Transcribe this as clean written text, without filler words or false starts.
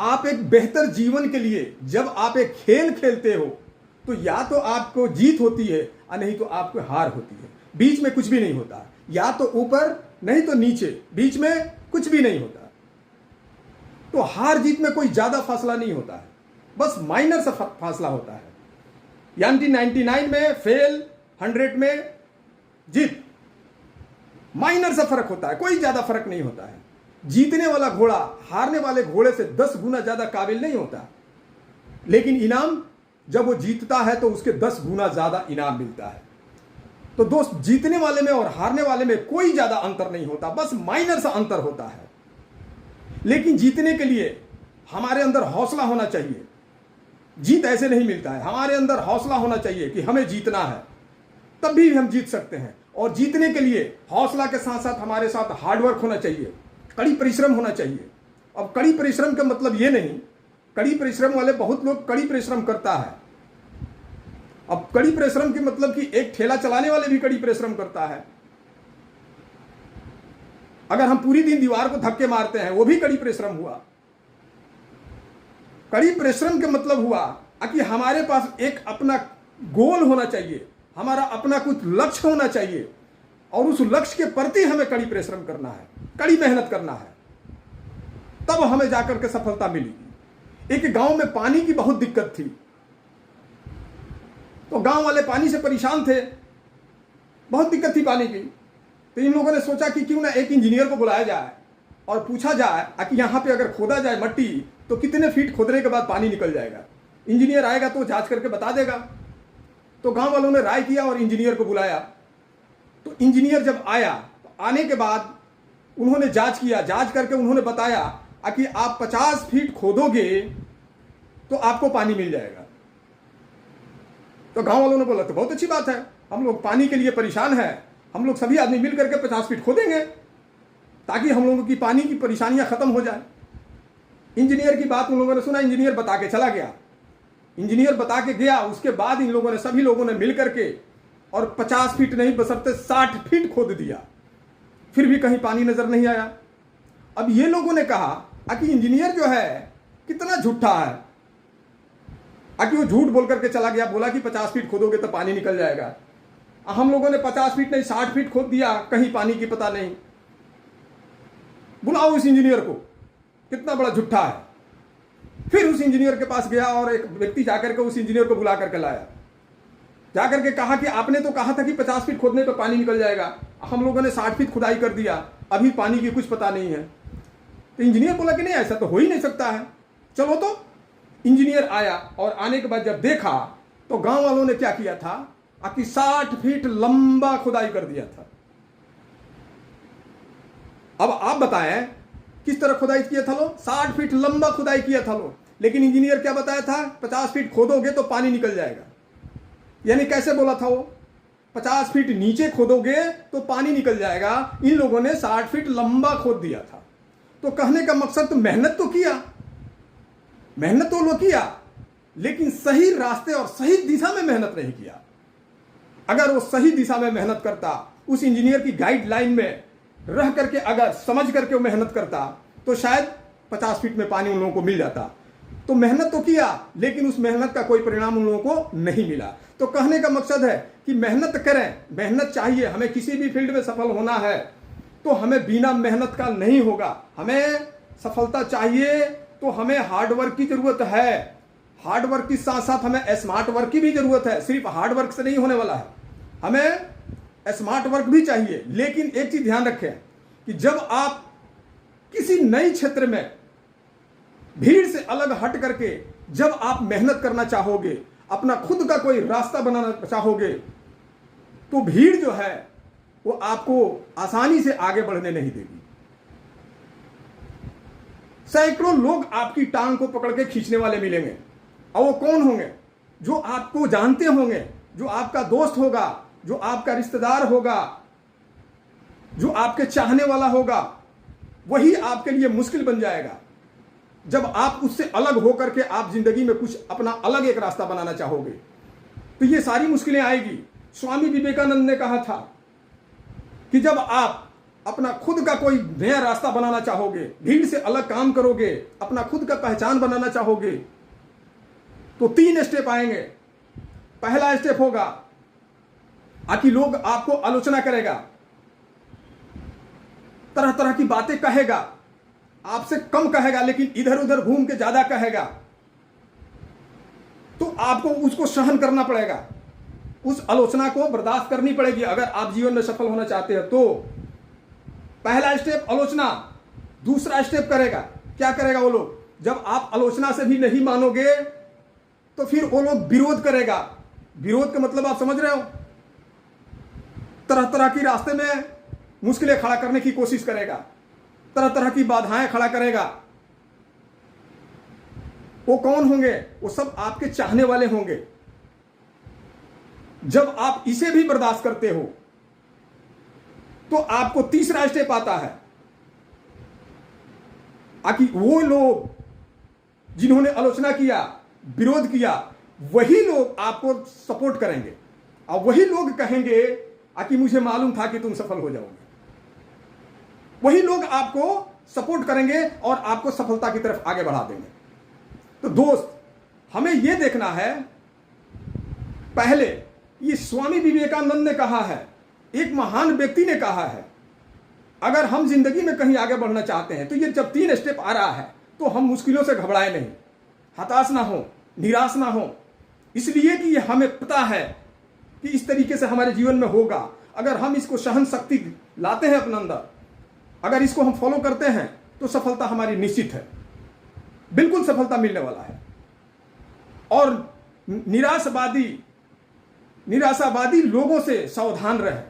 आप एक बेहतर जीवन के लिए जब आप एक खेल खेलते हो तो या तो आपको जीत होती है और नहीं तो आपको हार होती है। बीच में कुछ भी नहीं होता, या तो ऊपर नहीं तो नीचे, बीच में कुछ भी नहीं होता। तो हार जीत में कोई ज्यादा फासला नहीं होता है, बस माइनर सा फासला होता है। यानी 99 में फेल, 100 में जीत, माइनर सा फर्क होता है, कोई ज्यादा फर्क नहीं होता है। जीतने वाला घोड़ा हारने वाले घोड़े से 10 गुना ज्यादा काबिल नहीं होता, लेकिन इनाम जब वो जीतता है तो उसके 10 गुना ज्यादा इनाम मिलता है। तो दोस्त, जीतने वाले में और हारने वाले में कोई ज्यादा अंतर नहीं होता, बस माइनर सा अंतर होता है। लेकिन जीतने के लिए हमारे अंदर हौसला होना चाहिए। जीत ऐसे नहीं मिलता है, हमारे अंदर हौसला होना चाहिए कि हमें जीतना है, तब भी हम जीत सकते हैं। और जीतने के लिए हौसला के साथ साथ हमारे साथ हार्डवर्क होना चाहिए, कड़ी परिश्रम होना चाहिए। अब कड़ी परिश्रम का मतलब ये नहीं, कड़ी परिश्रम वाले बहुत लोग कड़ी परिश्रम करता है। अब कड़ी परिश्रम के मतलब कि एक ठेला चलाने वाले भी कड़ी परिश्रम करता है। अगर हम पूरी दिन दीवार को धक्के मारते हैं वो भी कड़ी परिश्रम हुआ। कड़ी परिश्रम का मतलब हुआ कि हमारे पास एक अपना गोल होना चाहिए, हमारा अपना कुछ लक्ष्य होना चाहिए और उस लक्ष्य के प्रति हमें कड़ी परिश्रम करना है, कड़ी मेहनत करना है, तब हमें जाकर के सफलता मिलेगी। एक गांव में पानी की बहुत दिक्कत थी, तो गांव वाले पानी से परेशान थे, बहुत दिक्कत थी पानी की। तो इन लोगों ने सोचा कि क्यों ना एक इंजीनियर को बुलाया जाए और पूछा जाए कि यहाँ पे अगर खोदा जाए मट्टी तो कितने फीट खोदने के बाद पानी निकल जाएगा। इंजीनियर आएगा तो जांच करके बता देगा। तो गांव वालों ने राय किया और इंजीनियर को बुलाया। तो इंजीनियर जब आया तो आने के बाद उन्होंने जांच किया, जांच करके उन्होंने बताया कि आप 50 फीट खोदोगे तो आपको पानी मिल जाएगा। तो गांव वालों ने बोला तो बहुत अच्छी बात है, हम लोग पानी के लिए परेशान हैं, हम लोग सभी आदमी मिल करके 50 फीट खोदेंगे ताकि हम लोगों की पानी की परेशानियां खत्म हो जाए। इंजीनियर की बात उन लोगों ने सुना, इंजीनियर बता के चला गया। इंजीनियर बता के गया, उसके बाद इन लोगों ने, सभी लोगों ने मिल करके और 50 फीट नहीं बशर्ते 60 फीट खोद दिया, फिर भी कहीं पानी नजर नहीं आया। अब ये लोगों ने कहा कि इंजीनियर जो है कितना झूठा है, कि वो झूठ बोल करके चला गया, बोला कि 50 फीट खोदोगे तो पानी निकल जाएगा। हम लोगों ने 50 फीट नहीं 60 फीट खोद दिया, कहीं पानी की पता नहीं। बुलाओ उस इंजीनियर को, कितना बड़ा झूठा है। फिर उस इंजीनियर के पास गया और एक व्यक्ति जाकर के उस इंजीनियर को बुला करके लाया। जाकर के कहा कि आपने तो कहा था कि 50 फीट खोदने पर पानी निकल जाएगा, हम लोगों ने 60 फीट खुदाई कर दिया, अभी पानी की कुछ पता नहीं है। तो इंजीनियर बोला कि नहीं, ऐसा तो हो ही नहीं सकता है। चलो, तो इंजीनियर आया और आने के बाद जब देखा तो गांव वालों ने क्या किया था कि 60 फीट लंबा खुदाई कर दिया था। अब आप बताएं किस तरह खुदाई किया था लो? 60 फीट लंबा खुदाई किया था लो, लेकिन इंजीनियर क्या बताया था? 50 फीट खोदोगे तो पानी निकल जाएगा। यानी कैसे बोला था वो? 50 फीट नीचे खोदोगे तो पानी निकल जाएगा। इन लोगों ने 60 फीट लंबा खोद दिया था। तो कहने का मकसद, तो मेहनत तो किया, मेहनत तो लोग किया, लेकिन सही रास्ते और सही दिशा में मेहनत नहीं किया। अगर वो सही दिशा में मेहनत करता, उस इंजीनियर की गाइडलाइन में रह करके अगर समझ करके वो मेहनत करता, तो शायद 50 फीट में पानी उन लोगों को मिल जाता। तो मेहनत तो किया, लेकिन उस मेहनत का कोई परिणाम उन लोगों को नहीं मिला। तो कहने का मकसद है कि मेहनत करें, मेहनत चाहिए। हमें किसी भी फील्ड में सफल होना है तो हमें बिना मेहनत का नहीं होगा। हमें सफलता चाहिए तो हमें हार्डवर्क की जरूरत है। हार्डवर्क के साथ साथ हमें स्मार्ट वर्क की भी जरूरत है। सिर्फ हार्डवर्क से नहीं होने वाला है, हमें स्मार्ट वर्क भी चाहिए। लेकिन एक चीज ध्यान रखें कि जब आप किसी नए क्षेत्र में भीड़ से अलग हट करके जब आप मेहनत करना चाहोगे, अपना खुद का कोई रास्ता बनाना चाहोगे, तो भीड़ जो है वो आपको आसानी से आगे बढ़ने नहीं देगी। सैकड़ों लोग आपकी टांग को पकड़ के खींचने वाले मिलेंगे, और वो कौन होंगे? जो आपको जानते होंगे, जो आपका दोस्त होगा, जो आपका रिश्तेदार होगा, जो आपके चाहने वाला होगा, वही आपके लिए मुश्किल बन जाएगा जब आप उससे अलग होकर के आप जिंदगी में कुछ अपना अलग एक रास्ता बनाना चाहोगे। तो ये सारी मुश्किलें आएगी। स्वामी विवेकानंद ने कहा था कि जब आप अपना खुद का कोई नया रास्ता बनाना चाहोगे, भीड़ से अलग काम करोगे, अपना खुद का पहचान बनाना चाहोगे, तो 3 स्टेप आएंगे। पहला स्टेप होगा कि लोग आपको आलोचना करेगा, तरह तरह की बातें कहेगा, आपसे कम कहेगा लेकिन इधर उधर घूम के ज्यादा कहेगा, तो आपको उसको सहन करना पड़ेगा, उस आलोचना को बर्दाश्त करनी पड़ेगी अगर आप जीवन में सफल होना चाहते हैं। तो पहला स्टेप आलोचना। दूसरा स्टेप करेगा, क्या करेगा वो लोग, जब आप आलोचना से भी नहीं मानोगे तो फिर वो लोग विरोध करेगा। विरोध का मतलब आप समझ रहे हो, तरह तरह की रास्ते में मुश्किलें खड़ा करने की कोशिश करेगा, तरह तरह की बाधाएं खड़ा करेगा। वो कौन होंगे, वो सब आपके चाहने वाले होंगे। जब आप इसे भी बर्दाश्त करते हो तो आपको तीसरा स्टेप आता है कि वो लोग जिन्होंने आलोचना किया, विरोध किया, वही लोग आपको सपोर्ट करेंगे और वही लोग कहेंगे कि मुझे मालूम था कि तुम सफल हो जाओगे। वही लोग आपको सपोर्ट करेंगे और आपको सफलता की तरफ आगे बढ़ा देंगे। तो दोस्त, हमें यह देखना है, पहले ये स्वामी विवेकानंद ने कहा है, एक महान व्यक्ति ने कहा है, अगर हम जिंदगी में कहीं आगे बढ़ना चाहते हैं तो ये जब 3 स्टेप आ रहा है तो हम मुश्किलों से घबराए नहीं, हताश ना हो, निराश ना हो, इसलिए कि ये हमें पता है कि इस तरीके से हमारे जीवन में होगा। अगर हम इसको सहन शक्ति लाते हैं अपने अंदर, अगर इसको हम फॉलो करते हैं तो सफलता हमारी निश्चित है, बिल्कुल सफलता मिलने वाला है। और निराशावादी लोगों से सावधान रहे।